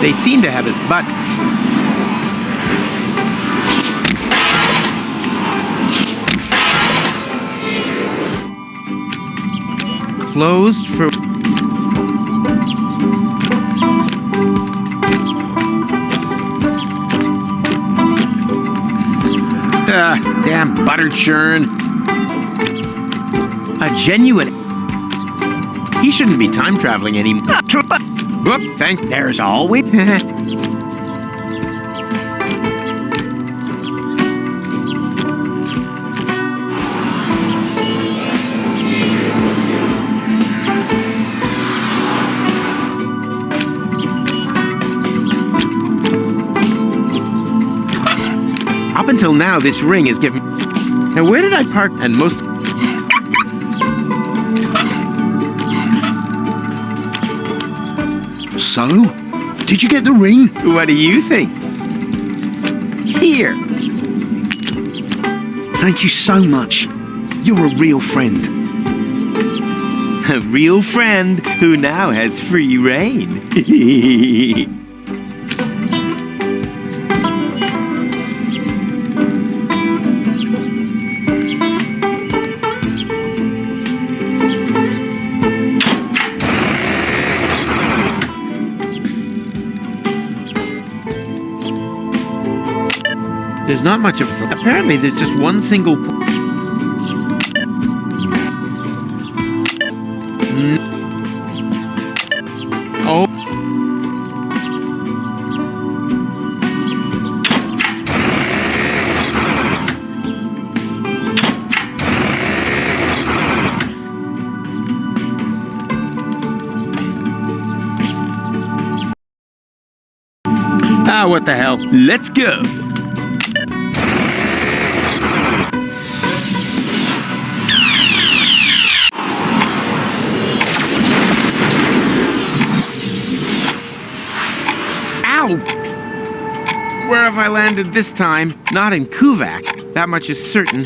They seem to have his butt. Closed for... Damn butter churn. A genuine... He shouldn't be time traveling anymore. Whoop, thanks. There's always... Up until now, this ring has given... Now, where did I park? And most... So? Did you get the ring? What do you think? Here. Thank you so much. You're a real friend. A real friend who now has free reign. There's not much of a... Apparently, there's just one single... Oh. Ah, what the hell? Let's go. Where have I landed this time? Not in Kuvak. That much is certain.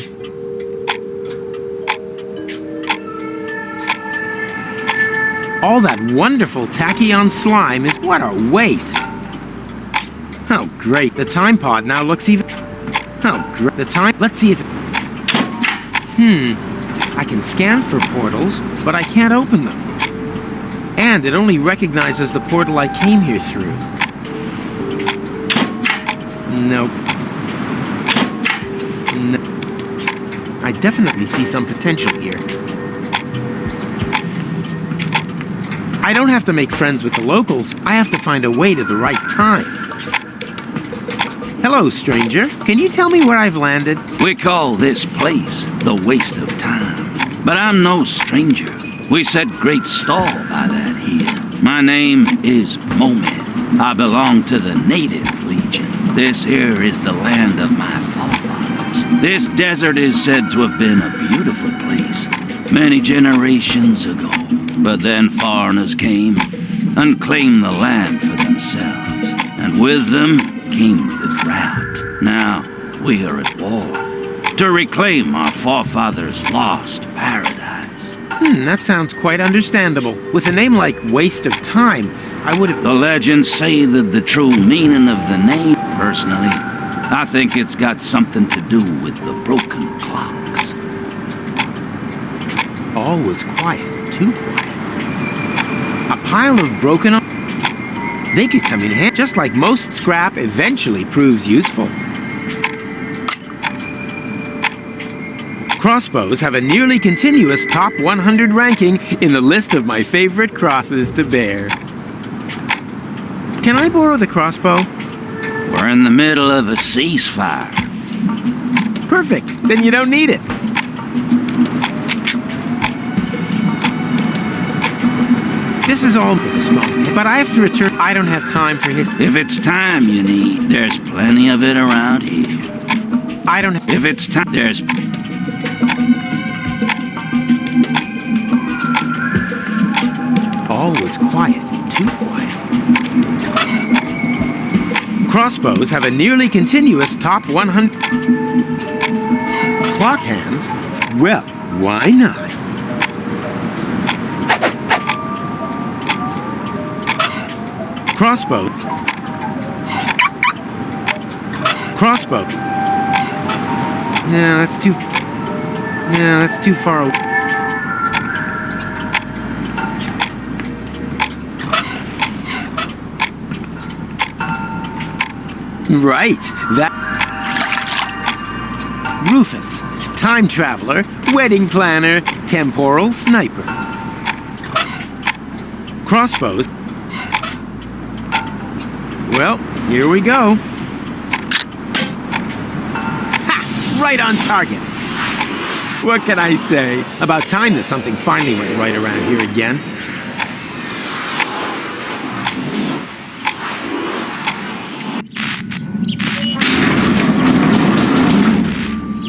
All that wonderful tachyon slime is... What a waste! Oh, great. The time pod now looks even... Oh, great. The time... Let's see if... I can scan for portals, but I can't open them. And it only recognizes the portal I came here through. Nope. No. I definitely see some potential here. I don't have to make friends with the locals. I have to find a way to the right time. Hello, stranger. Can you tell me where I've landed? We call this place the waste of time. But I'm no stranger. We set great store by that here. My name is Momed. I belong to the Native Legion. This here is the land of my forefathers. This desert is said to have been a beautiful place many generations ago. But then foreigners came and claimed the land for themselves. And with them came the drought. Now we are at war to reclaim our forefathers' lost paradise. That sounds quite understandable. With a name like Waste of Time, I would have... The legends say that the true meaning of the name, personally, I think it's got something to do with the broken clocks. All was quiet, too quiet. A pile of broken... They could come in handy. Just like most scrap eventually proves useful. Crossbows have a nearly continuous top 100 ranking in the list of my favorite crosses to bear. Can I borrow the crossbow? We're in the middle of a ceasefire. Perfect. Then you don't need it. This is all for this moment, but I have to return. I don't have time for his... If it's time you need, there's plenty of it around here. I don't have... If it's time, there's... All was quiet, too quiet. Crossbows have a nearly continuous top 100... Clock hands? Well, why not? Crossbow. Crossbow. No, that's too far away. Right, that... Rufus, time traveler, wedding planner, temporal sniper. Crossbows. Well, here we go. Ha! Right on target. What can I say? About time that something finally went right around here again.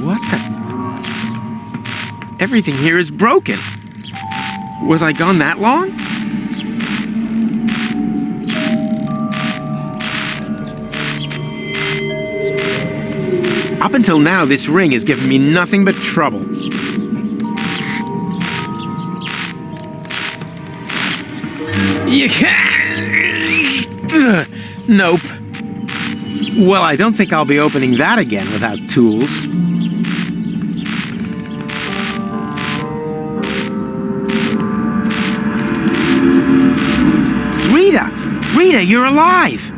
What the? Everything here is broken. Was I gone that long? Up until now, this ring has given me nothing but trouble. You can't... Nope. Well, I don't think I'll be opening that again without tools. Rita, you're alive!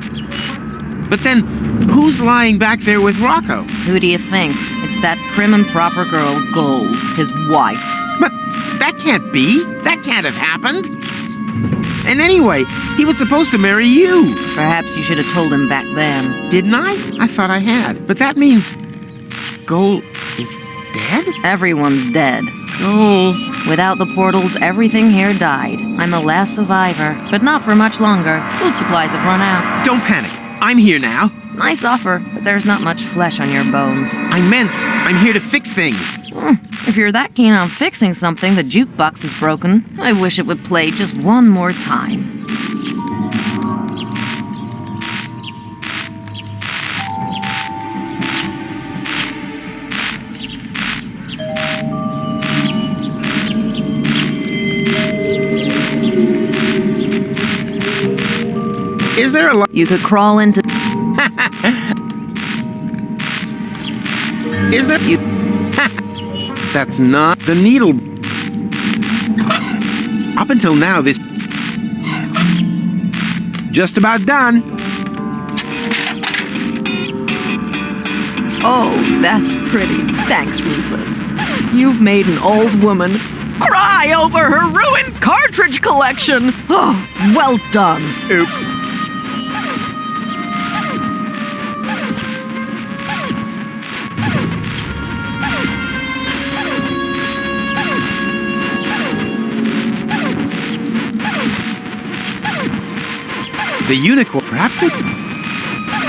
But then, who's lying back there with Rocco? Who do you think? It's that prim and proper girl, Gold, his wife. But that can't be. That can't have happened. And anyway, he was supposed to marry you. Perhaps you should have told him back then. Didn't I? I thought I had. But that means Gold is dead? Everyone's dead. Oh. Without the portals, everything here died. I'm the last survivor, but not for much longer. Food supplies have run out. Don't panic. I'm here now. Nice offer, but there's not much flesh on your bones. I meant I'm here to fix things. If you're that keen on fixing something, the jukebox is broken. I wish it would play just one more time. Is there a You could crawl into... Is there... That's not the needle. Up until now, this... Just about done. Oh, that's pretty. Thanks, Rufus. You've made an old woman cry over her ruined cartridge collection. Oh, well done. Oops. The unicorn, perhaps they...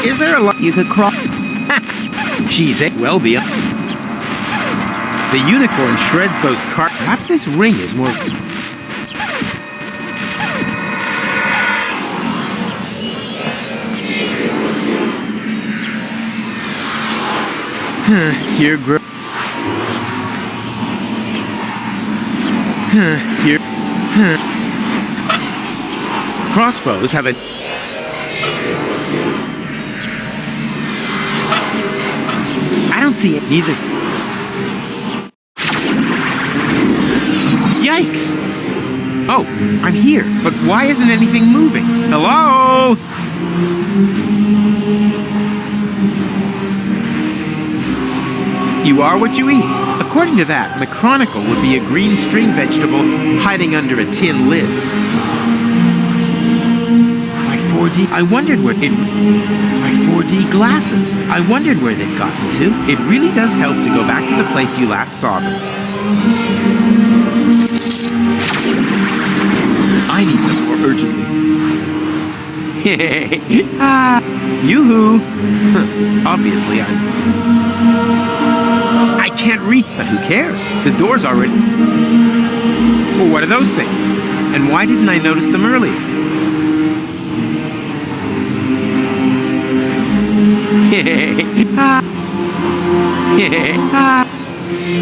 Is there a... You could crawl... She's it. Well be... The unicorn shreds those cart... Perhaps this ring is more... Here, Here... Crossbows have a... I don't see it either. Yikes! Oh, I'm here, but why isn't anything moving? Hello? You are what you eat. According to that, macronicle would be a green string vegetable hiding under a tin lid. My 4D... I wondered where it... My 4D glasses. I wondered where they'd gotten to. It really does help to go back to the place you last saw them. I need them more urgently. Yoo-hoo! Obviously, I can't reach, but who cares? The door's already... Well, what are those things? And why didn't I notice them earlier?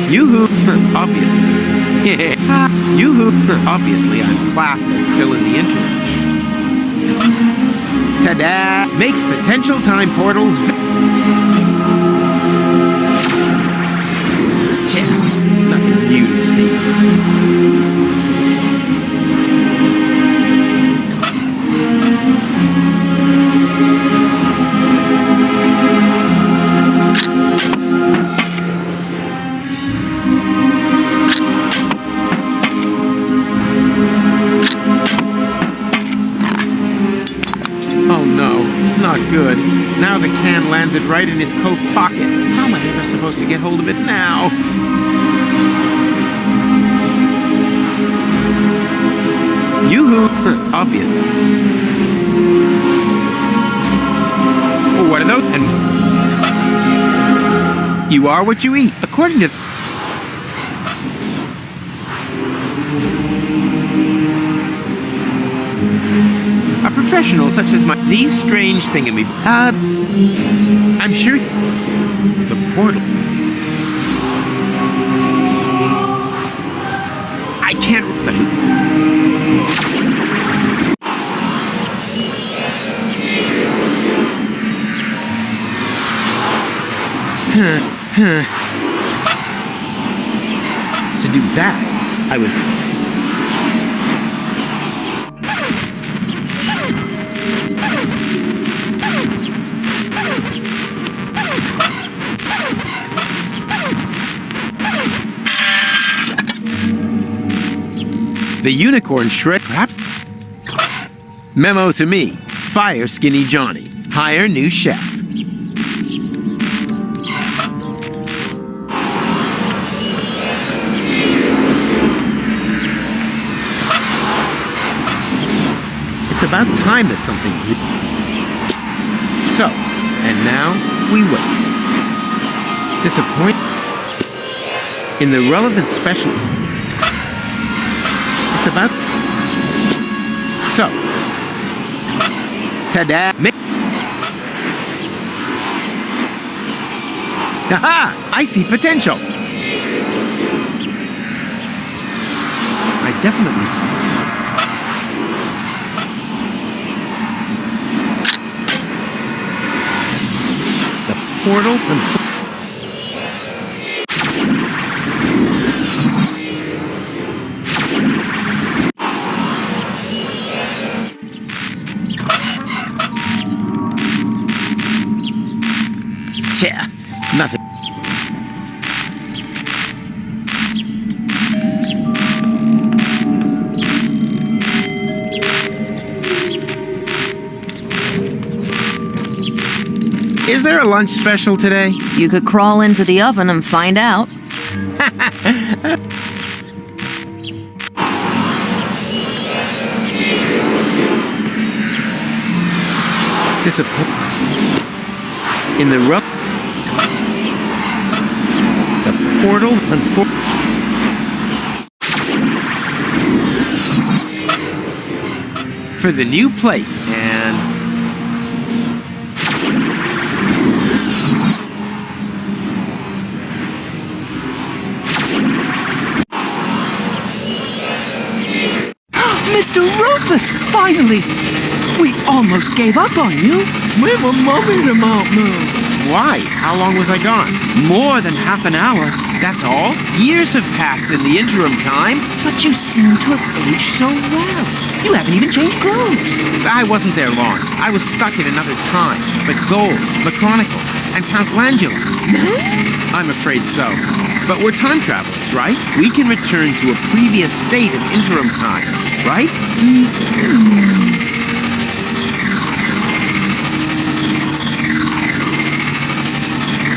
Yoo-hoo! Obviously. Yoo-hoo! Obviously, I'm classed as still in the interim. Ta-da! Makes potential time portals... see. Oh no, not good. Now the can landed right in his coat pocket. How am I ever supposed to get hold of it now? Yoo-hoo! Obvious. Oh, what are those? And you are what you eat, according to... A professional such as these strange thingamy... I'm sure... The portal. I can't... To do that, I would... The unicorn shred, perhaps? Memo to me. Fire Skinny Johnny. Hire new chef. It's about time that something... So, and now we wait. Disappoint... In the relevant special... It's about... So. Ta-da! Aha! I see potential! I definitely... The portal and... Yeah, nothing. Is there a lunch special today? You could crawl into the oven and find out. Disappoint. In the rough. The portal and for the new place and Mr. Rufus, finally! We almost gave up on you. We were mumming him out, man. why? How long was I gone? More than half an hour. That's all. Years have passed in the interim time. But you seem to have aged so well. You haven't even changed clothes. I wasn't there long. I was stuck in another time. But Gold, the Chronicle, and Count Glandula. I'm afraid so. But we're time travelers, right? We can return to a previous state of interim time, right?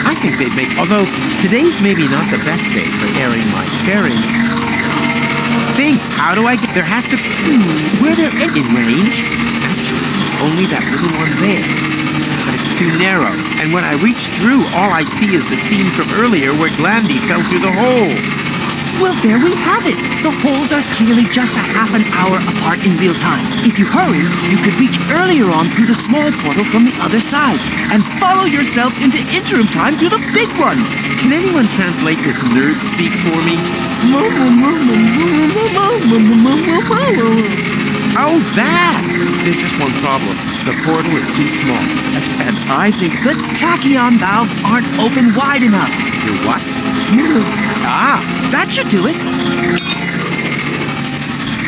I think they'd make... Although, today's maybe not the best day for airing my fairing... Think, how do I get... There has to... Were there in range? Actually, only that little one there. But it's too narrow. And when I reach through, all I see is the scene from earlier where Glandy fell through the hole. Well, there we have it. The holes are clearly just a half an hour apart in real time. If you hurry, you could reach earlier on through the small portal from the other side and follow yourself into interim time through the big one. Can anyone translate this nerd speak for me? Oh, that! There's just one problem. The portal is too small. And I think... The tachyon valves aren't open wide enough. You're what? Ah! That should do it.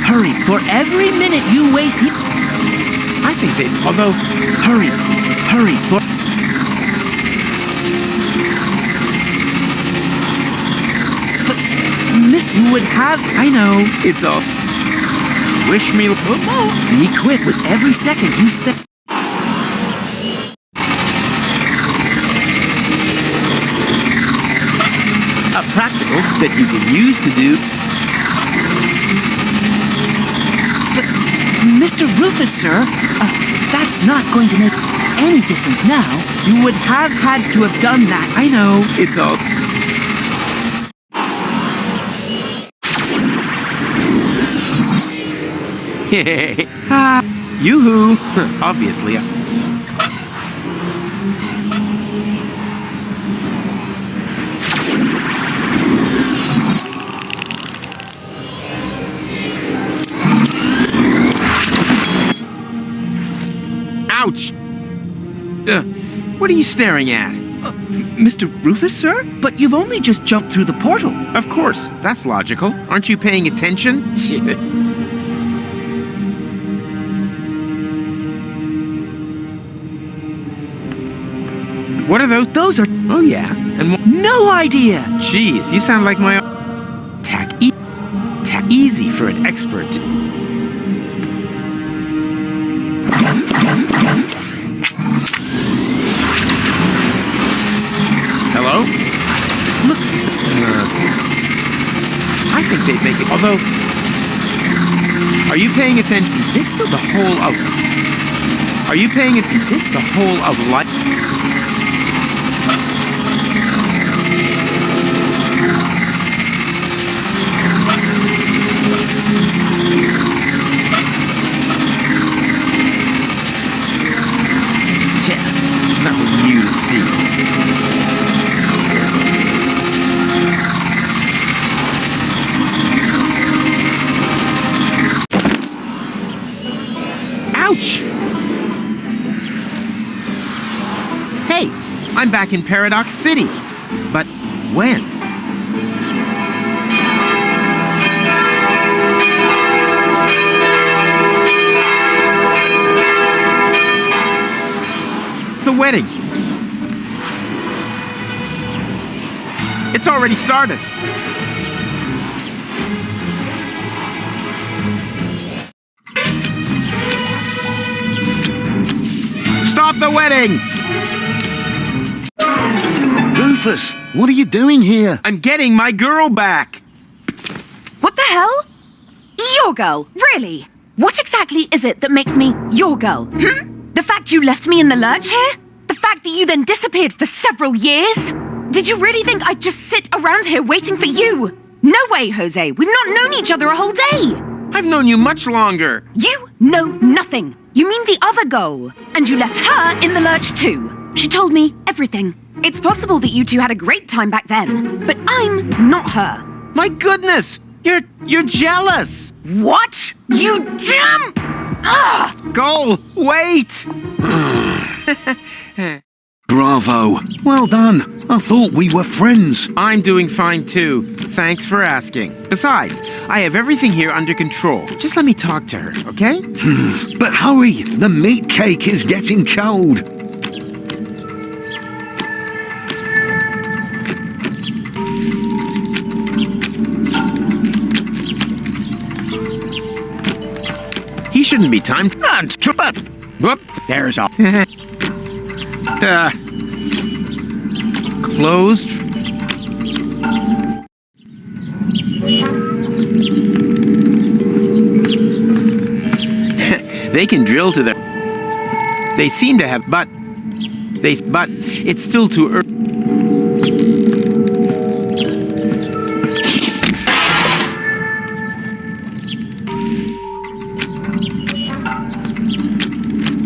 Hurry, for every minute you waste here. I think they... Although... Hurry, for... But, you would have... I know. It's all... Wish me... Be quick with every second you spend... A practical that you can use to do... But, Mr. Rufus, sir, that's not going to make any difference now. You would have had to have done that. I know. It's all... Yoo-hoo! Obviously. Ouch! What are you staring at? Mr. Rufus, sir? But you've only just jumped through the portal. Of course, that's logical. Aren't you paying attention? What are those? Those are... Oh, yeah. And No idea! Jeez, you sound like my... Tack easy for an expert. Hello? Look, sister. I think they'd make it... Although... Are you paying attention? Is this still The whole of... Are you paying it? Is this the whole of life? Nothing new to see. Ouch! Hey, I'm back in Paradox City. But when? The wedding. It's already started. Stop the wedding! Rufus, what are you doing here? I'm getting my girl back. What the hell? Your girl? Really? What exactly is it that makes me your girl? The fact you left me in the lurch here? The fact that you then disappeared for several years? Did you really think I'd just sit around here waiting for you? No way, Jose. We've not known each other a whole day. I've known you much longer. You know nothing. You mean the other girl. And you left her in the lurch too. She told me everything. It's possible that you two had a great time back then, but I'm not her. My goodness! You're jealous! What? You damn... Ugh! Go! Wait! Bravo. Well done. I thought we were friends. I'm doing fine too. Thanks for asking. Besides, I have everything here under control. Just let me talk to her, okay? But hurry, the meat cake is getting cold. He shouldn't be timed. Whoop, there's all. Closed. They can drill to the... They seem to have, but it's still too early.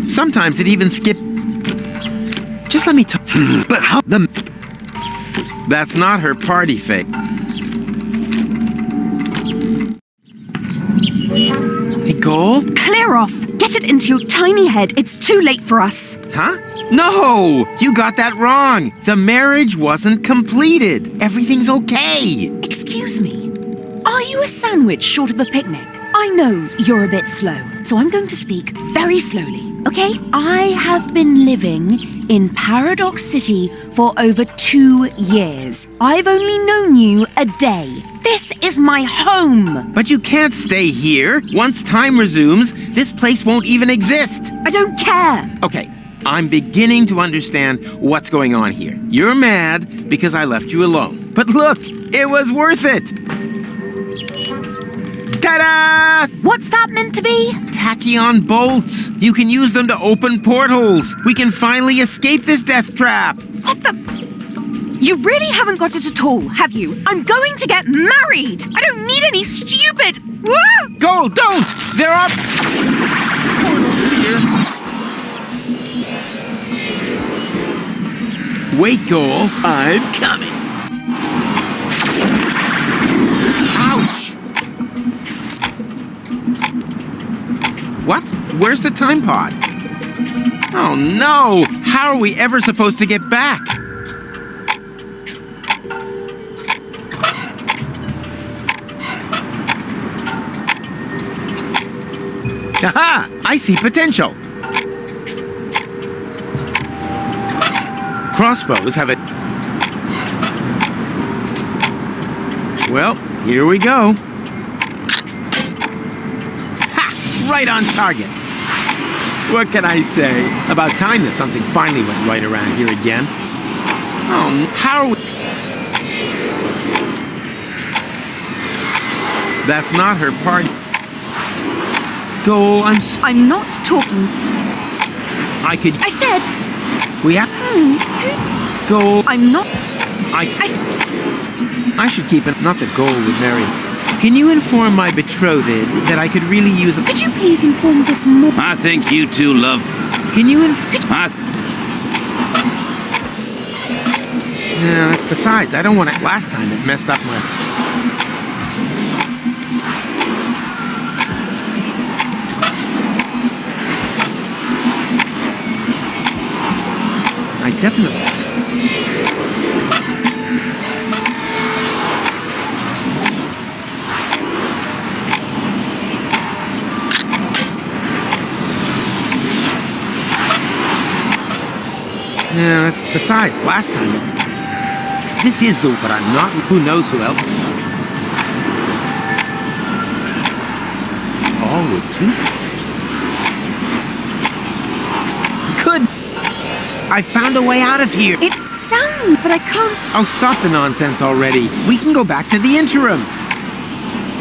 Sometimes it even skip. Just let me talk. But how the... That's not her party fake. Hey, Goal? Clear off. Get it into your tiny head. It's too late for us. Huh? No! You got that wrong. The marriage wasn't completed. Everything's okay. Excuse me. Are you a sandwich short of a picnic? I know you're a bit slow, so I'm going to speak very slowly, okay? I have been living in Paradox City for over 2 years. I've only known you a day. This is my home. But you can't stay here. Once time resumes, this place won't even exist. I don't care. Okay, I'm beginning to understand what's going on here. You're mad because I left you alone. But look, it was worth it. Ta-da! What's that meant to be? Tachyon bolts. You can use them to open portals. We can finally escape this death trap. What the? You really haven't got it at all, have you? I'm going to get married. I don't need any stupid... Woo! Gold, don't! There are portals here. Wait, Goal. I'm coming. Ouch! What? Where's the time pod? Oh no! How are we ever supposed to get back? Aha! I see potential. Crossbows have it. Well, here we go. Ha! Right on target. What can I say? About time that something finally went right around here again. Oh, how are we... That's not her party. Go, I'm not talking. I could... I said... We have... Go... I'm not... I should keep it... Not the goal with Mary. Can you inform my betrothed that I could really use a... Could you please inform this more... I think you two love... Can you besides, I don't want to... Last time it messed up my... I definitely... Yeah, that's... Besides, last time... This is the... But I'm not... Who knows who else? All was too... Good! I found a way out of here! It's sound, but I can't... Oh, stop the nonsense already. We can go back to the interim.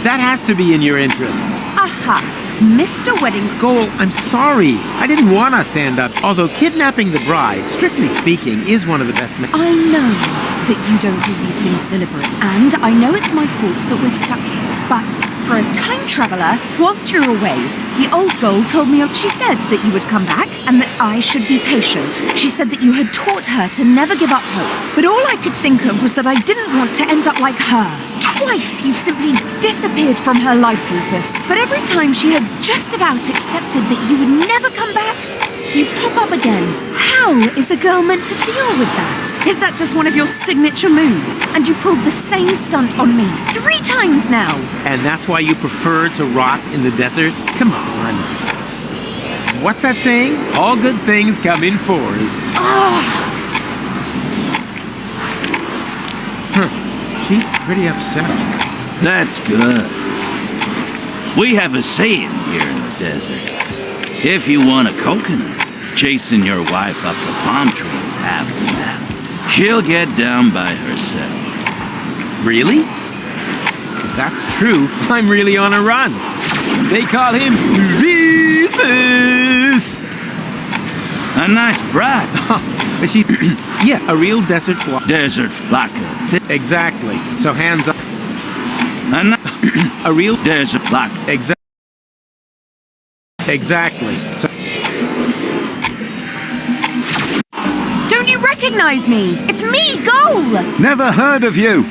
That has to be in your interests. Aha! Mr. Wedding... Goal, I'm sorry. I didn't want to stand up. Although kidnapping the bride, strictly speaking, is one of the best... I know that you don't do these things deliberate, and I know it's my fault that we're stuck here. But for a time traveler, whilst you're away, the old goal told me she said that you would come back and that I should be patient. She said that you had taught her to never give up hope. But all I could think of was that I didn't want to end up like her. Twice you've simply disappeared from her life, Rufus. But every time she had just about accepted that you would never come back, you pop up again. How is a girl meant to deal with that? Is that just one of your signature moves? And you pulled the same stunt on me 3 times now. And that's why you prefer to rot in the desert? Come on. What's that saying? All good things come in 4s. She's pretty upset. That's good. We have a saying here in the desert. If you want a coconut, chasing your wife up the palm trees half the battle. She'll get down by herself. Really? If that's true, I'm really on a run. They call him Rufus. A nice bride. But she... yeah, a real desert block. Desert flocker. Exactly. So hands up. A real desert flocker. Exactly. So... Don't you recognize me? It's me, Goal! Never heard of you.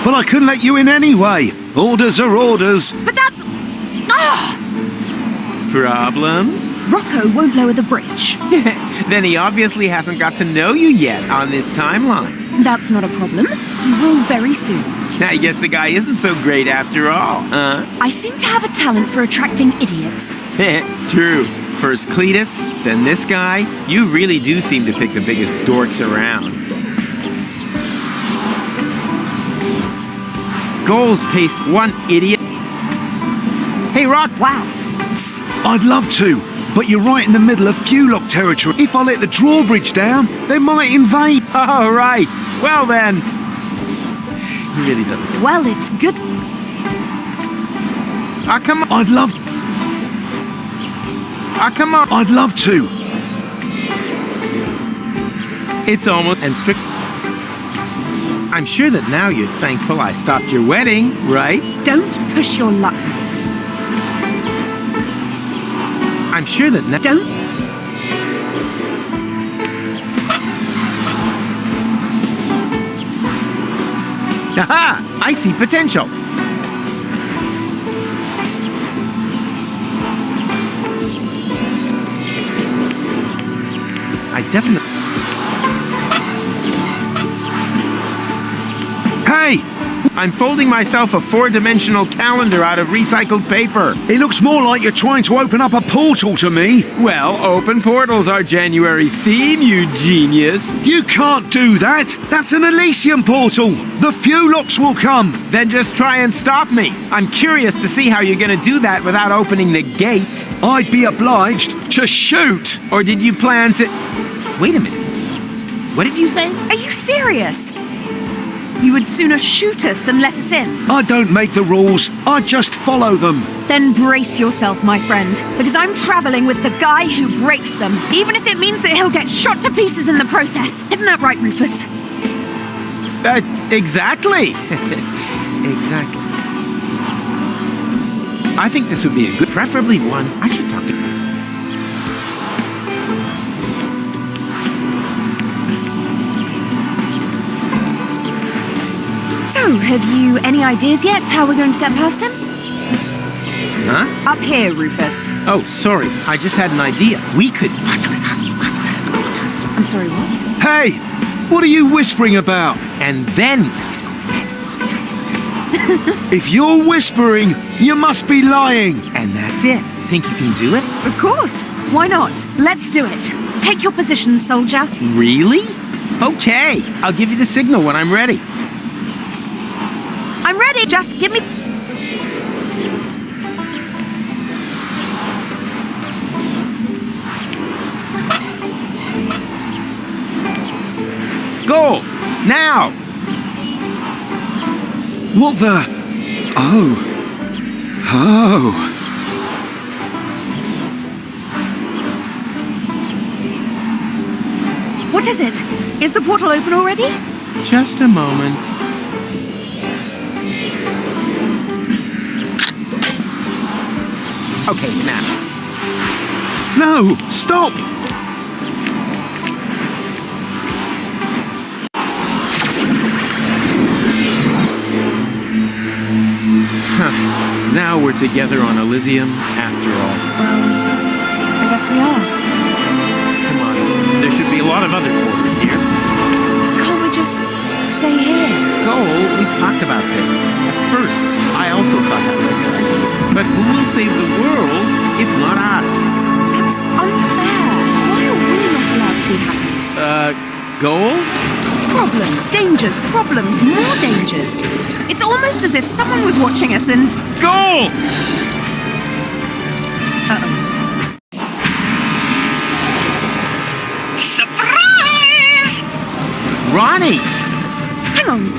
But I couldn't let you in anyway. Orders are orders. But that's... Problems? Rocco won't lower the bridge. Then he obviously hasn't got to know you yet on this timeline. That's not a problem. He will very soon. I guess the guy isn't so great after all, huh? I seem to have a talent for attracting idiots. True. First Cletus, then this guy. You really do seem to pick the biggest dorks around. Goals taste one idiot. Hey, Rock. Wow. I'd love to, but you're right in the middle of Fulock territory. If I let the drawbridge down, they might invade. All right. Well then. He really doesn't. Well, it's good. Ah, come on. I'd love... Ah, come on. I'd love to. It's almost and strict. I'm sure that now you're thankful I stopped your wedding, right? Don't push your luck, mate. I'm sure that now. Don't. Aha! I see potential. I definitely. Hey! I'm folding myself a 4-dimensional calendar out of recycled paper. It looks more like you're trying to open up a portal to me. Well, open portals are January's theme, you genius. You can't do that. That's an Elysium portal. The Fulocks will come. Then just try and stop me. I'm curious to see how you're gonna do that without opening the gate. I'd be obliged to shoot. Or did you plan to... Wait a minute. What did you say? Are you serious? You would sooner shoot us than let us in. I don't make the rules. I just follow them. Then brace yourself, my friend, because I'm traveling with the guy who breaks them, even if it means that he'll get shot to pieces in the process. Isn't that right, Rufus? Exactly. Exactly. I think this would be a good, preferably one I should talk to. So, have you any ideas yet how we're going to get past him? Huh? Up here, Rufus. Oh, sorry. I just had an idea. We could... I'm sorry, what? Hey! What are you whispering about? And then... If you're whispering, you must be lying. And that's it. Think you can do it? Of course. Why not? Let's do it. Take your position, soldier. Really? Okay. I'll give you the signal when I'm ready. I'm ready. Just give me... Go! Now! What the... Oh. Oh. What is it? Is the portal open already? Just a moment. Okay, now. No! Stop! Now we're together on Elysium, after all. I guess we are. Come on, there should be a lot of other quarters here. Can't we just stay here? Go, we talked about this. At first, I also thought that was a good idea. But who will save the world if not us? It's unfair. Why are we not allowed to be happy? Goal? Problems, dangers, problems, more dangers. It's almost as if someone was watching us and... Goal! Surprise! Ronnie! Hang on.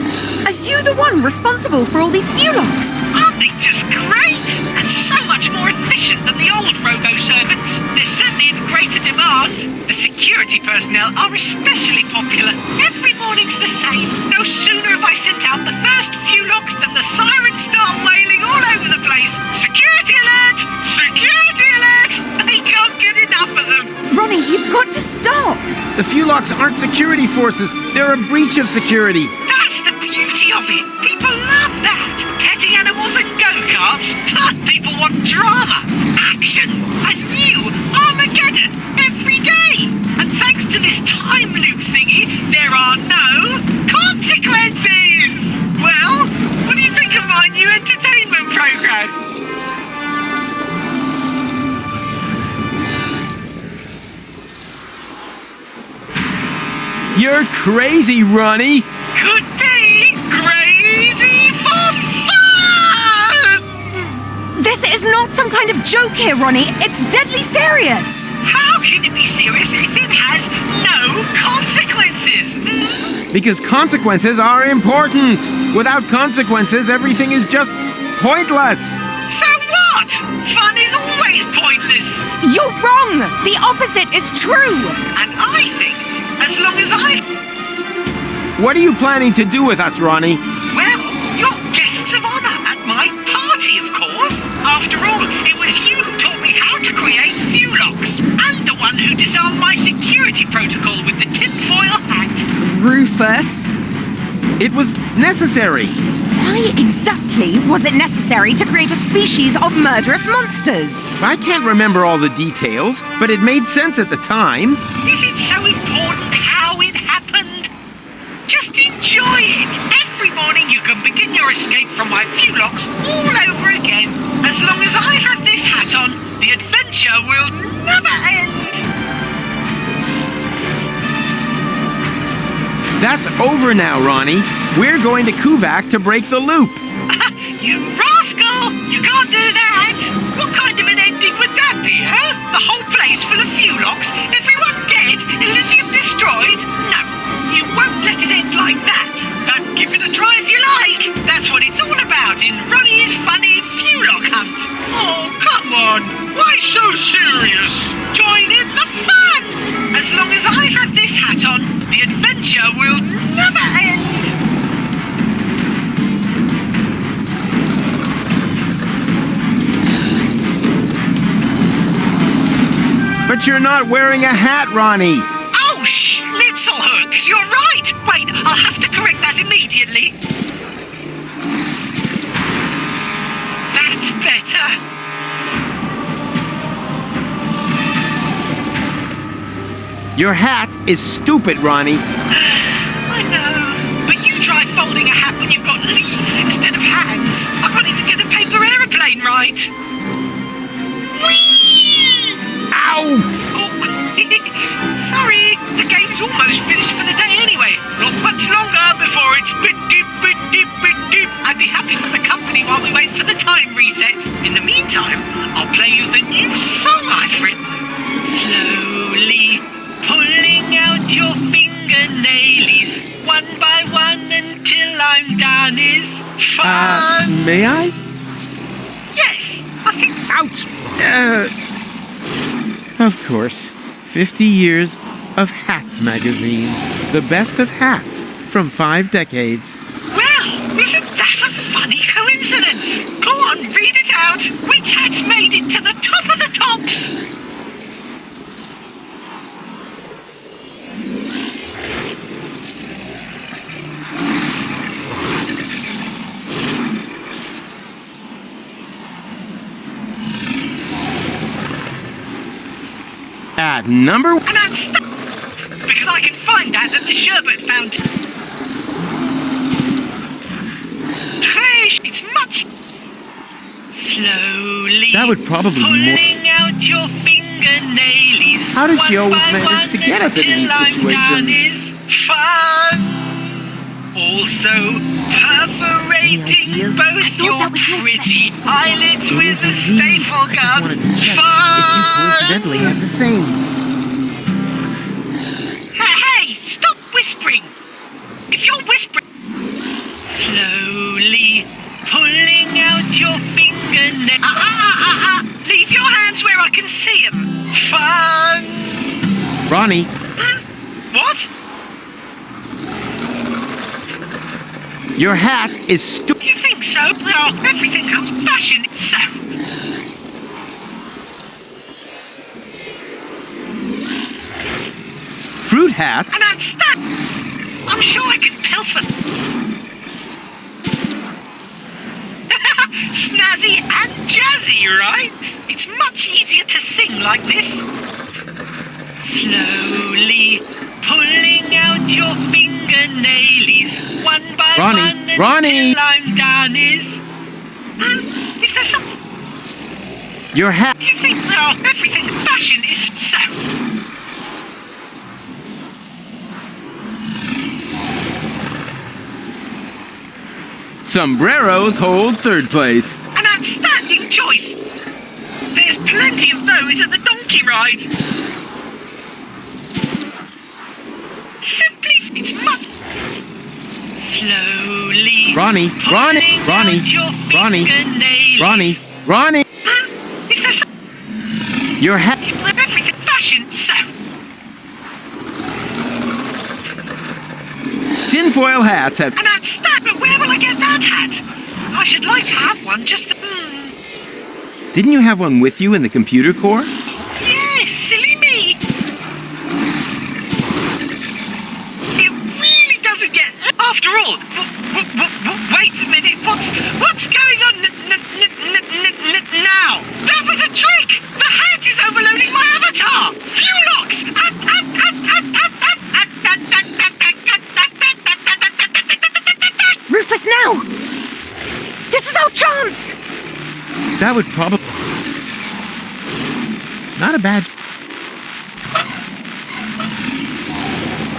Are you the one responsible for all these Fulocks? Aren't they just great? And so much more efficient than the old robo-servants. They're certainly in greater demand. The security personnel are especially popular. Every morning's the same. No sooner have I sent out the first Fulocks than the sirens start wailing all over the place. Security alert! Security alert! They can't get enough of them. Ronnie, you've got to stop. The Fulocks aren't security forces. They're a breach of security. That's the beauty of it. People love that. Petting animals and go-karts. But people want drama, action, a new Armageddon every day. And thanks to this time loop thingy, there are no consequences. Well, You're crazy, Ronnie. Could be crazy for fun! This is not some kind of joke here, Ronnie. It's deadly serious. How can it be serious if it has no consequences? Because consequences are important. Without consequences, everything is just pointless. So what? Fun is always pointless. You're wrong. The opposite is true. And I think, as long as What are you planning to do with us, Ronnie? well, you're guests of honor at my party, of course. After all, it was you who taught me how to create view locks, and the one who disarmed my security protocol with the tinfoil hat. Rufus, It was necessary. why exactly was it necessary to create a species of murderous monsters? I can't remember all the details, but it made sense at the time. Is it so important how it happened? Just enjoy it. Every morning you can begin your escape from my view locks all over again. As long as I have this hat on, the adventure will never end. That's over now, Ronnie. We're going to Kuvak to break the loop. You rascal! You can't do that! What kind of an ending would that be, huh? The whole place full of view locks, everyone dead, Elysium destroyed? No, you won't let it end like that. But give it a try if you like. That's what it's all about in Ronnie's funny view lock hunt. Oh, come on. Why so serious? Join in the fun! As long as I have this hat on, the adventure will never end. But you're not wearing a hat, Ronnie. Oh, schnitzel hooks, you're right. Wait, I'll have to correct that immediately. That's better. Your hat is stupid, Ronnie. I know, but you try folding a hat when you've got leaves instead of hands. I can't even get a paper aeroplane right. Whee! Ow! Oh, sorry, the game's almost finished for the day anyway. Not much longer before it's bit deep, bit deep, bit deep. I'd be happy for the company while we wait for the time reset. In the meantime, I'll play you the new song I've written. Slowly pulling out your fingernailies, one by one until I'm done is fun. May I? Yes, I think. Ouch! Of course. 50 years of Hats magazine. The best of hats from 5 decades. Well, isn't that a funny coincidence? Go on, read it out. Which hat's made it to the top of the tops? At number... And I'm stuck because I can find that at the sherbet fountain. Trish, it's much. Slowly. That would probably be more... pulling out your fingernailies. How does she one always by manage to one get us in these until I'm done situations? is fun. Also, perforating both your that was no pretty special eyelids subject. with a staple gun. Fun. have the same. Hey, stop whispering! If you're whispering... Slowly pulling out your fingernails... Leave your hands where I can see them. Fun! Ronnie, What? your hat is stupid. Do you think so? Oh, everything comes fashion, so... Fruit hat? And I'm stuck! I'm sure I can pilfer... Snazzy and jazzy, right? It's much easier to sing like this. Slowly pulling out your fingernailies, one by one Ronnie! until I'm done is... Is there some... Your hat... Do you think, oh, everything fashion is so... Sombreros hold third place. An outstanding choice. There's plenty of those at the donkey ride. Simply, it's much. Slowly. Ronnie. Is there some Your hat. everything fashion? So, Tinfoil hats have. an outstanding. But where will I get that hat? I should like to have one. Just the. Didn't you have one with you in the computer core? Yes, silly me. It really doesn't get. After all, wait a minute. What's going on now? That was a trick. The hat is overloading my avatar. Few locks. Rufus, now! This is our chance! That would probably. Not a bad.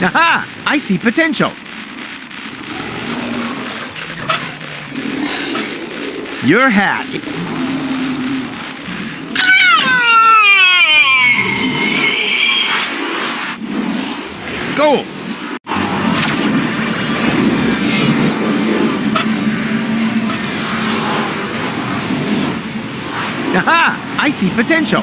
Aha! I see potential. Your hat. Go! Aha! I see potential.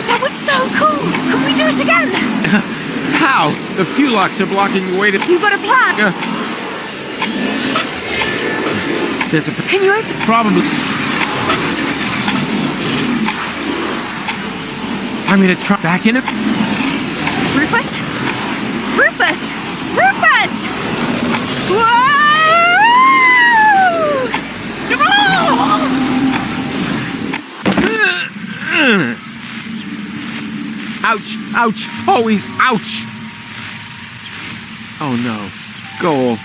That was so cool! Can we do it again? How? The few locks are blocking the way to. You got a plan? There's a Can you open? probably. I'm gonna try back in it. Rufus? Rufus! Rufus! Whoa! Ouch! Ouch! Always ouch! Oh no. Goal.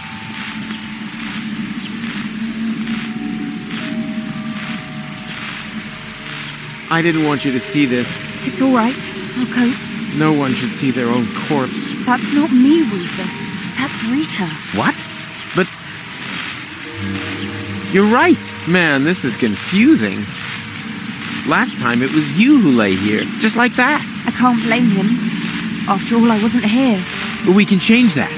I didn't want you to see this. It's all right. I'll cope. No one should see their own corpse. That's not me, Rufus. That's Rita. What? But... You're right. Man, this is confusing. Last time it was you who lay here, just like that. I can't blame him. After all, I wasn't here. But we can change that.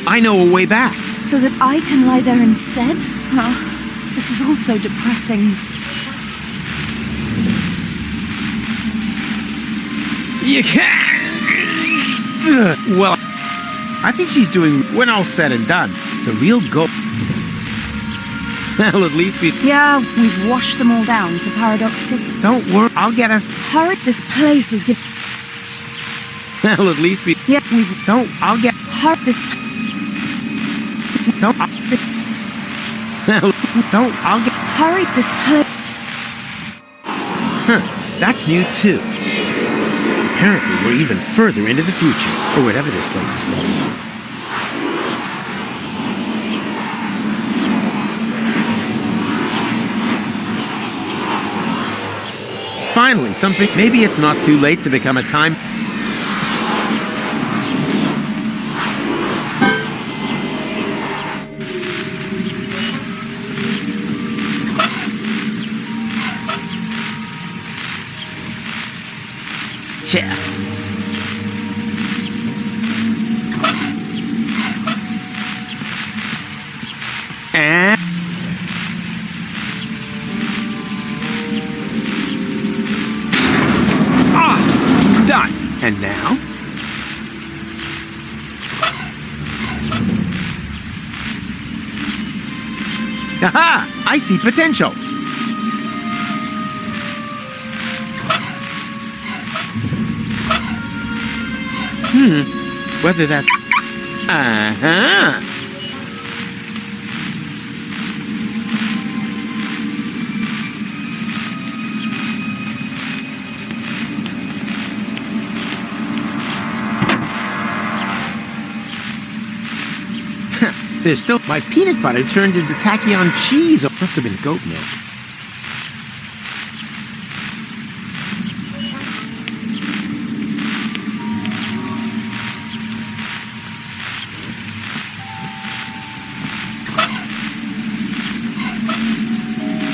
I know a way back. So that I can lie there instead? Oh, this is all so depressing. You can't... Well, I think she's doing, when all's said and done, the real goal. Well, at least we... Yeah, we've washed them all down to Paradox City. Don't worry, I'll get us... Hurry, this place is given... Well, at least we... Yeah, we've... Don't, I'll get... Hurry, this... Don't... Well, don't, I'll get... Hurry, this place... Huh, that's new too. Apparently we're even further into the future, or whatever this place is called. Finally, something... Maybe it's not too late to become a time... Tja. And... Done. And now? Aha! I see potential. Whether that... Uh-huh. There's still my peanut butter turned into tachyon cheese. It must have been goat milk.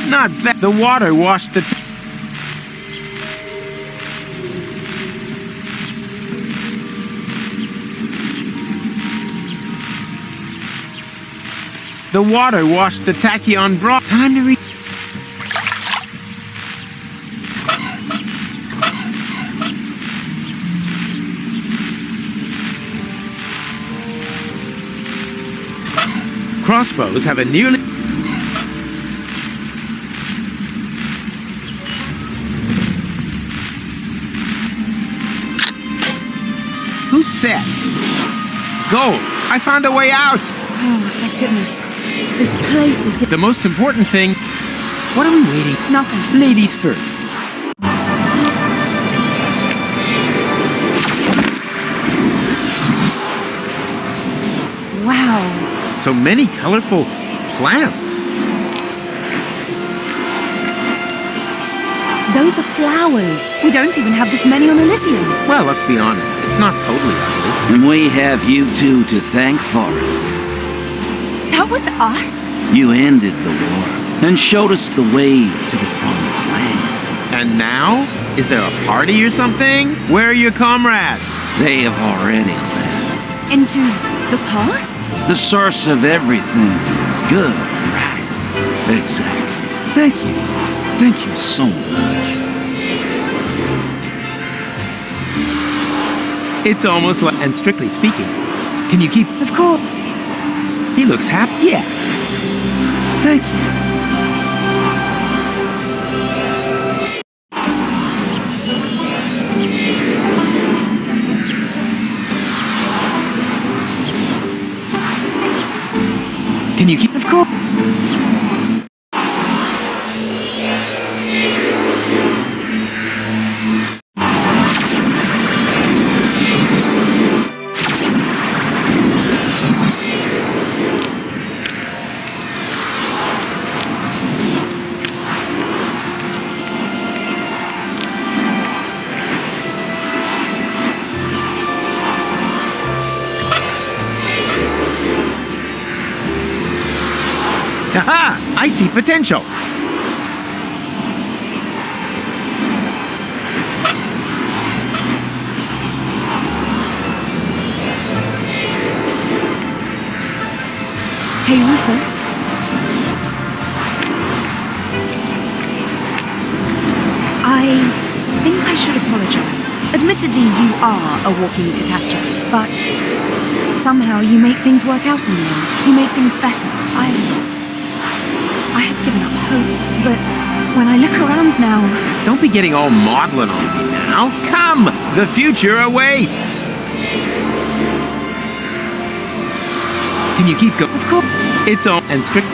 Not that the water washed the The water washed the tachyon broth. Time to read. Crossbows have a nearly. Who said? Go! I found a way out! Oh, thank goodness. This place is The most important thing. What are we waiting? nothing. Ladies first. Wow. So many colorful plants. Those are flowers. We don't even have this many on Elysium. Well, let's be honest. It's not totally ugly. And we have you two to thank for it. That was us? You ended the war and showed us the way to the promised land. And now? Is there a party or something? Where are your comrades? They have already left. Into the past? The source of everything is good, right? Exactly. Thank you. Thank you so much. It's almost like, and strictly speaking, can you keep? Of course. He looks happy. Yeah. Thank you. Can you keep? Of course. Aha! I see potential. Hey, Rufus. I think I should apologize. Admittedly, you are a walking catastrophe, but somehow you make things work out in the end. You make things better. I had given up hope, but when I look around now... Don't be getting all maudlin on me now. Come! The future awaits! Can you keep going? Of course. It's all and strict.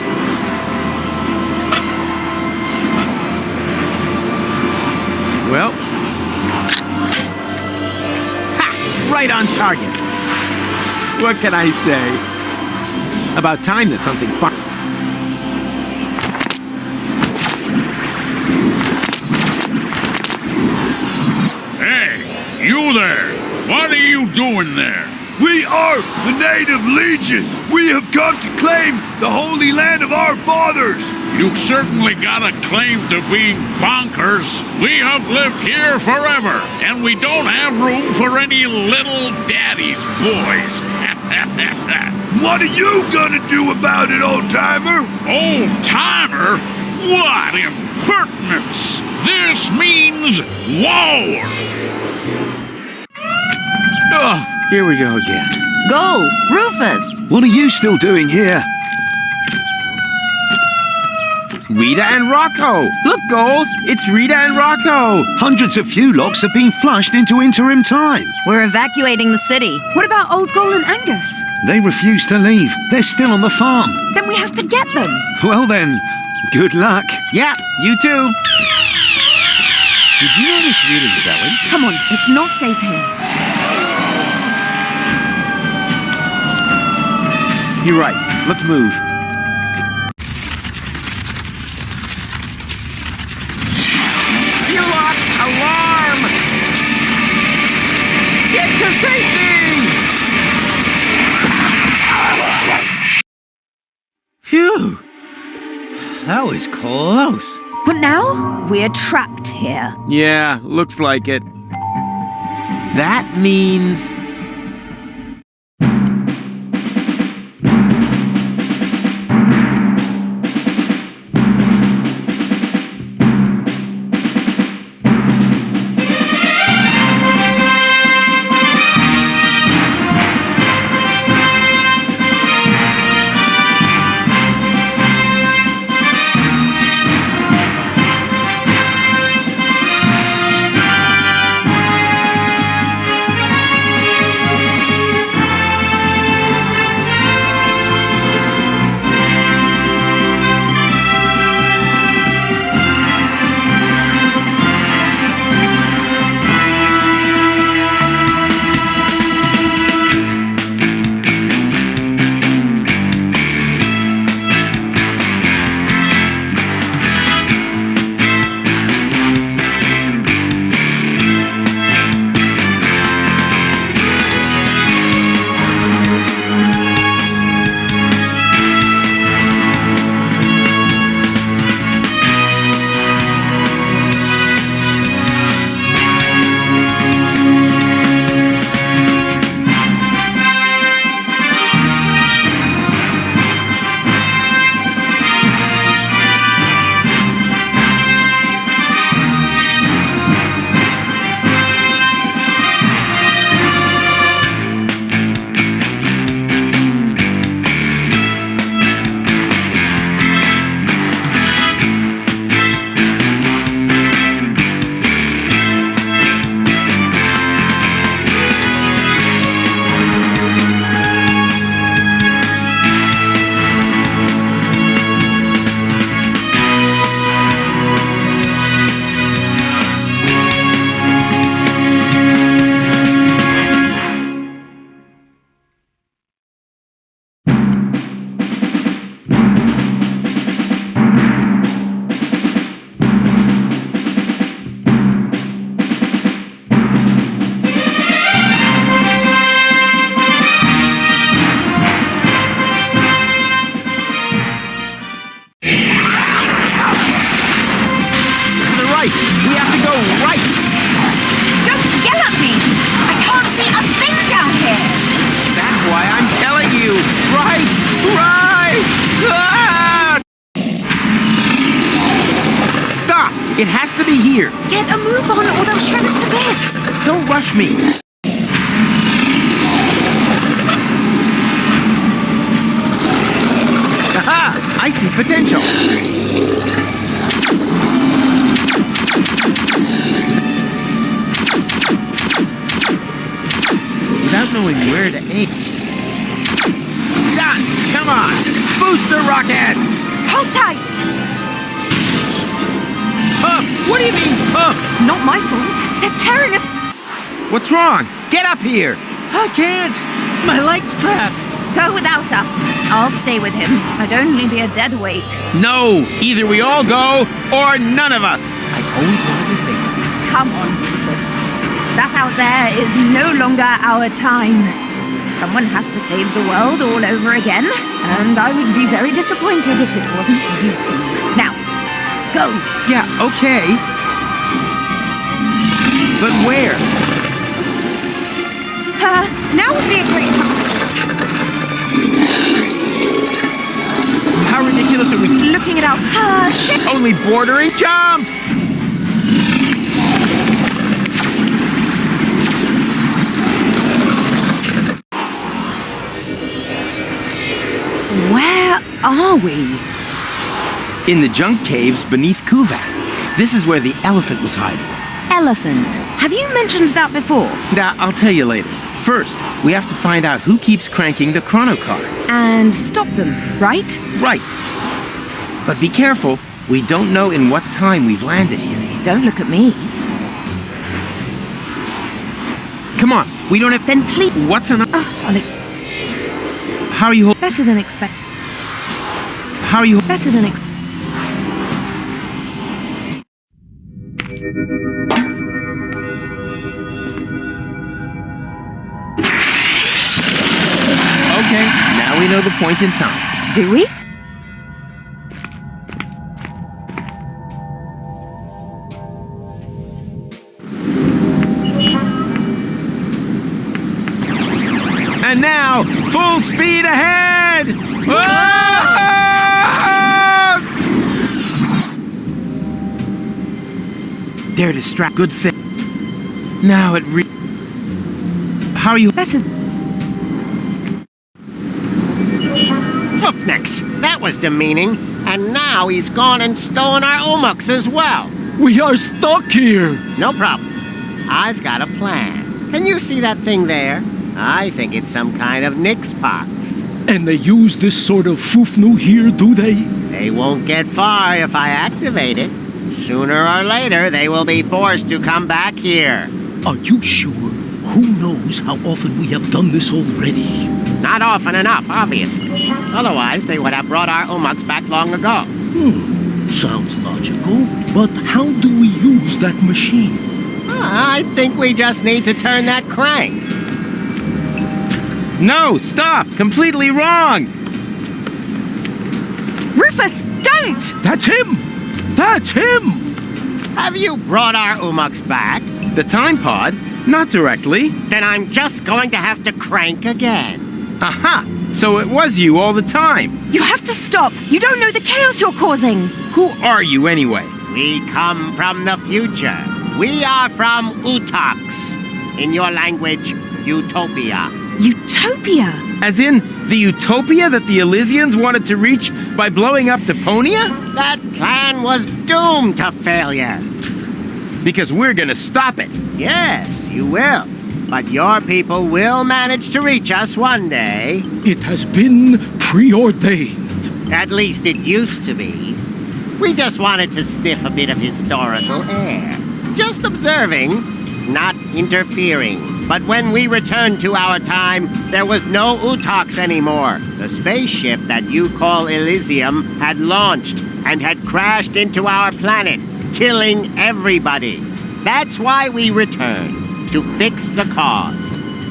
Well. Ha! Right on target. What can I say? About time that something fun. Hey, you there! What are you doing there? We are the Native Legion. We have come to claim the Holy Land of our fathers. You certainly got a claim to being bonkers. We have lived here forever, and we don't have room for any little daddy's boys. What are you gonna do about it, old-timer? Old-timer? What impertinence! This means war! Oh, here we go again. Go, Rufus! What are you still doing here? Rita and Rocco! Look, Gold! It's Rita and Rocco! Hundreds of fuel locks have been flushed into interim time. We're evacuating the city. What about Old Goal and Angus? They refuse to leave. They're still on the farm. Then we have to get them. Well then, good luck. Yeah, you too. Did you notice Rita's belly? Come on, it's not safe here. You're right. let's move. Fuel lock! Alarm! Get to safety! Phew! That was close. But now, we're trapped here. Yeah, looks like it. That means... It has to be here. Get a move on or they'll shred us to bits. Don't rush me. Aha! I see potential. Without knowing where to aim. Done! Come on! Booster rockets! Hold tight! Puff! What do you mean, puff? Not my fault. They're tearing us. What's wrong? Get up here! I can't. My leg's trapped. Go without us. I'll stay with him. I'd only be a dead weight. No! Either we all go, or none of us! I always wanted to say that. Come on, Rufus. That out there is no longer our time. Someone has to save the world all over again, and I would be very disappointed if it wasn't you two. Now, go! Yeah, okay. But where? Now would be a great time. How ridiculous are we? Looking it up. Shit! Only bordering jump! Where are we? In the junk caves beneath Kuvak. This is where the elephant was hiding. Elephant. Have you mentioned that before? Now, I'll tell you later. First, we have to find out who keeps cranking the chrono car. And stop them, right? Right. But be careful. We don't know in what time we've landed here. Don't look at me. Come on, we don't have... Then please... What's an... Ollie, How are you... better than expected. How are you? Better than Okay, now we know the point in time. Do we? And now, full speed ahead! Ah! They're distract. Good thing. Now it How are you? Better. Foofnix, that was demeaning. And now he's gone and stolen our Omux as well. We are stuck here. No problem. I've got a plan. Can you see that thing there? I think it's some kind of Nix box. And they use this sort of foofnu here, do they? They won't get far if I activate it. Sooner or later, they will be forced to come back here. Are you sure? Who knows how often we have done this already? Not often enough, obviously. Otherwise, they would have brought our Omux back long ago. Sounds logical. But how do we use that machine? I think we just need to turn that crank. No, stop! Completely wrong! Rufus, don't! That's him! That's him! Have you brought our Omux back? The time pod? Not directly. Then I'm just going to have to crank again. Aha! So it was you all the time. You have to stop. You don't know the chaos you're causing. Who are you anyway? We come from the future. We are from Utox. In your language, Utopia. Utopia? As in, the utopia that the Elysians wanted to reach by blowing up Deponia? That plan was doomed to failure. Because we're gonna stop it. Yes, you will. But your people will manage to reach us one day. It has been preordained. At least it used to be. We just wanted to sniff a bit of historical air. Just observing, not interfering. But when we returned to our time, there was no Utox anymore. The spaceship that you call Elysium had launched and had crashed into our planet, killing everybody. That's why we returned, to fix the cause.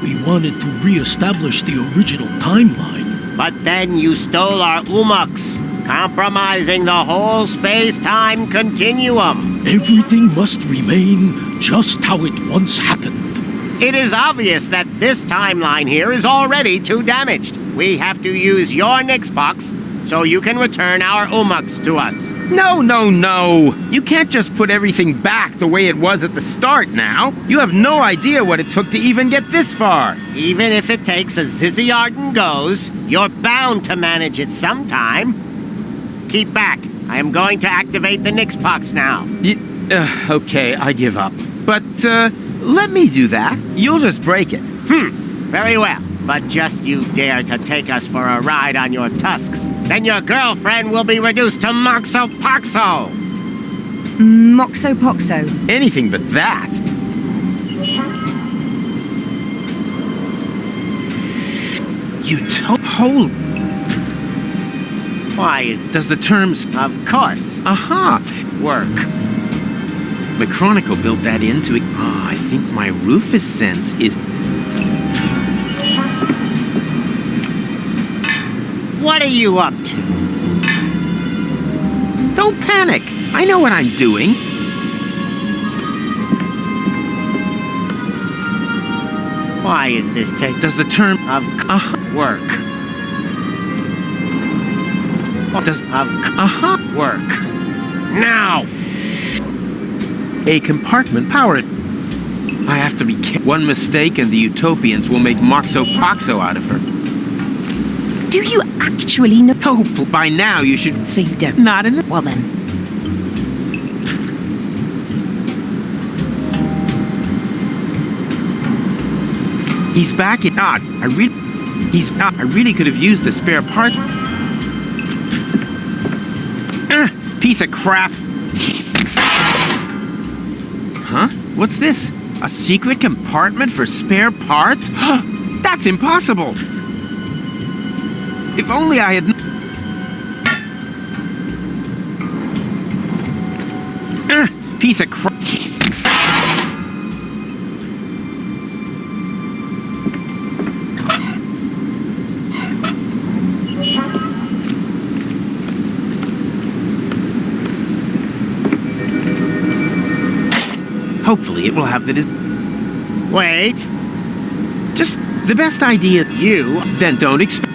We wanted to re-establish the original timeline. But then you stole our Omux, compromising the whole space-time continuum. Everything must remain just how it once happened. It is obvious that this timeline here is already too damaged. We have to use your Nix box so you can return our Omux to us. No, no, no. You can't just put everything back the way it was at the start now. You have no idea what it took to even get this far. Even if it takes a Zizzy Arden goes, you're bound to manage it sometime. Keep back. I am going to activate the Nix box now. Okay, I give up. But, let me do that. You'll just break it. Very well. But just you dare to take us for a ride on your tusks, then your girlfriend will be reduced to Moxo-Poxo! Moxo-Poxo. Anything but that. Hold. Why is... Does the terms... Of course. Aha! Work. McChronicle built that into it. I think my Rufus sense is... What are you up to? Don't panic. I know what I'm doing. Why is this take... Does the term... Of... Work. Does... Of... Work. Now! A compartment powered. I have to be careful. One mistake and the Utopians will make Moxo-Poxo out of her. Do you actually know? Oh, by now you should... So you don't? Not in the... Well then. He's back in... I really could have used the spare part. Piece of crap. Huh? What's this? A secret compartment for spare parts? That's impossible! If only I had... piece of crap. Hopefully it will have the... Wait. Just the best idea. You... Then don't expect...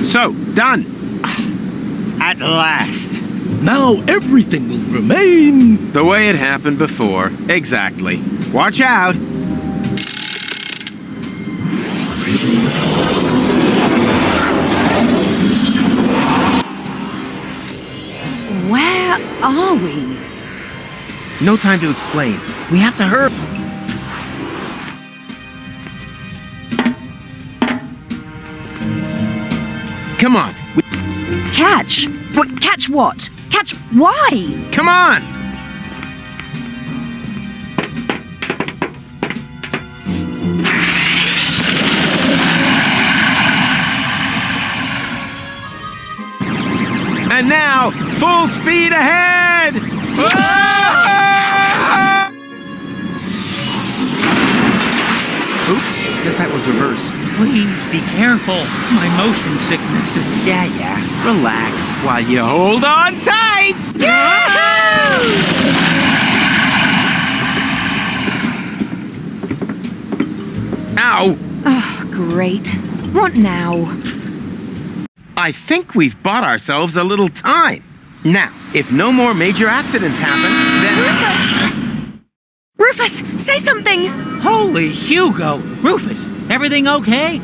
So, done. At last. Now everything will remain. The way it happened before. Exactly. Watch out. Where are we? No time to explain. We have to hurry. Come on. Catch? What? Catch what? Catch why? Come on. And now, full speed ahead! Ah! Oops, guess that was reverse. Please be careful. My motion sickness is... Yeah. Relax while you hold on tight! Ow! Oh, great. What now? I think we've bought ourselves a little time. Now, if no more major accidents happen, then... Rufus, say something! Holy Hugo! Rufus, everything okay?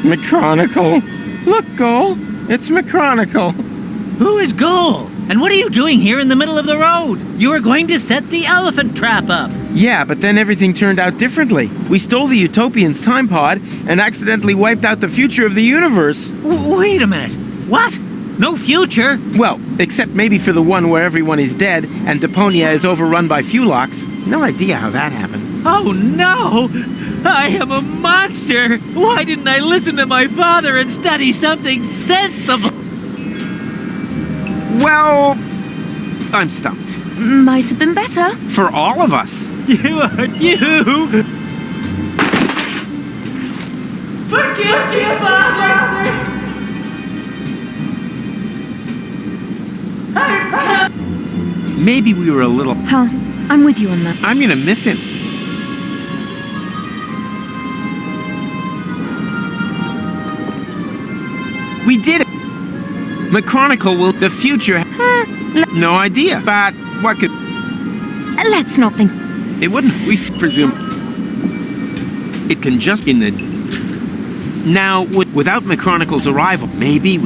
McChronicle. Look, Goal. It's McChronicle. Who is Gull? And what are you doing here in the middle of the road? You were going to set the elephant trap up. Yeah, but then everything turned out differently. We stole the Utopian's time pod and accidentally wiped out the future of the universe. Wait a minute. What? No future? Well, except maybe for the one where everyone is dead and Deponia is overrun by Fulox. No idea how that happened. Oh no! I am a monster! Why didn't I listen to my father and study something sensible? Well, I'm stumped. Might have been better. For all of us. You are you! Forgive me, Father! Maybe we were a little... Huh, I'm with you on that. I'm gonna miss him. We did it! McChronicle will... The future... No idea. But what could... Let's not think. It wouldn't. We presume... It can just... In the... Now, without McChronicle's arrival, maybe...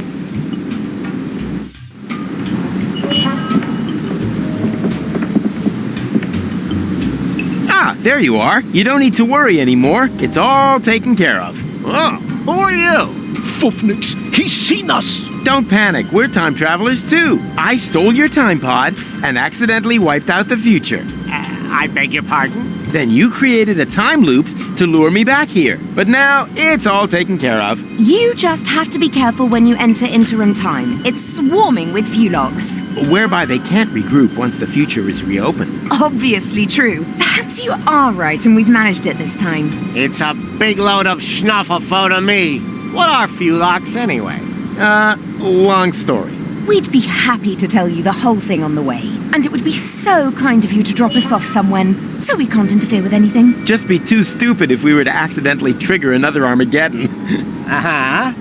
Ah, there you are. You don't need to worry anymore. It's all taken care of. Oh, who are you? Fufnix, he's seen us. Don't panic. We're time travelers, too. I stole your time pod and accidentally wiped out the future. I beg your pardon? Then you created a time loop to lure me back here. But now, it's all taken care of. You just have to be careful when you enter interim time. It's swarming with Fulox. Whereby they can't regroup once the future is reopened. Obviously true. Perhaps you are right and we've managed it this time. It's a big load of schnufflefo to me. What are Fulox anyway? Long story. We'd be happy to tell you the whole thing on the way. And it would be so kind of you to drop us off somewhere, so we can't interfere with anything. Just be too stupid if we were to accidentally trigger another Armageddon. Uh-huh.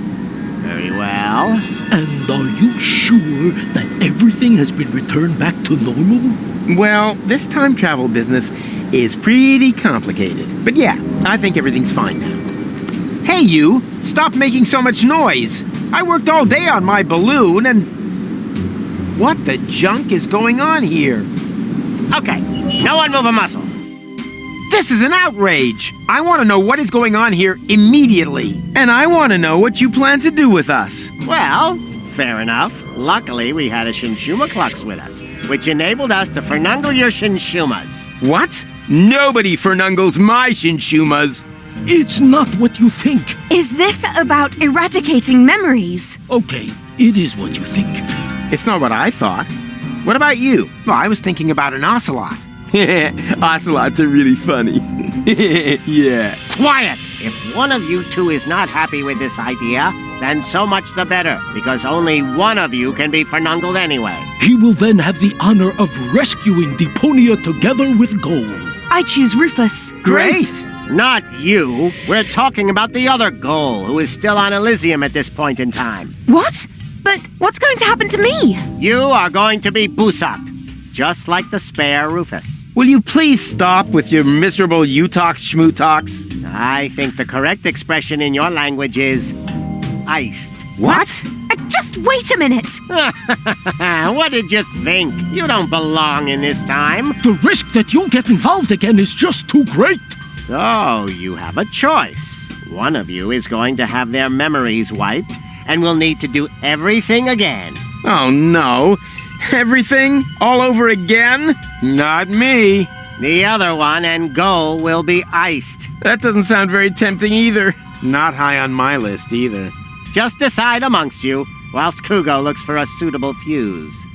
Very well. And are you sure that everything has been returned back to normal? Well, this time travel business is pretty complicated. But yeah, I think everything's fine now. Hey, you! Stop making so much noise! I worked all day on my balloon and... What the junk is going on here? Okay, no one move a muscle. This is an outrage! I want to know what is going on here immediately. And I want to know what you plan to do with us. Well, fair enough. Luckily, we had a Shinshuma Klux with us, which enabled us to fernungle your Shinshumas. What? Nobody fernungles my Shinshumas. It's not what you think. Is this about eradicating memories? Okay, it is what you think. It's not what I thought. What about you? Well, I was thinking about an ocelot. Ocelots are really funny. Yeah. Quiet! If one of you two is not happy with this idea, then so much the better, because only one of you can be fernungled anyway. He will then have the honor of rescuing Deponia together with Goal. I choose Rufus. Great! Not you. We're talking about the other Goal, who is still on Elysium at this point in time. What? But what's going to happen to me? You are going to be busaked, just like the spare Rufus. Will you please stop with your miserable you-talks, schmoo-talks? I think the correct expression in your language is iced. What? Just wait a minute. What did you think? You don't belong in this time. The risk that you'll get involved again is just too great. So, you have a choice. One of you is going to have their memories wiped and will need to do everything again. Oh, no. Everything? All over again? Not me. The other one and Goal will be iced. That doesn't sound very tempting either. Not high on my list either. Just decide amongst you, whilst Kugo looks for a suitable fuse.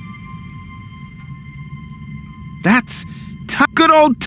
That's good old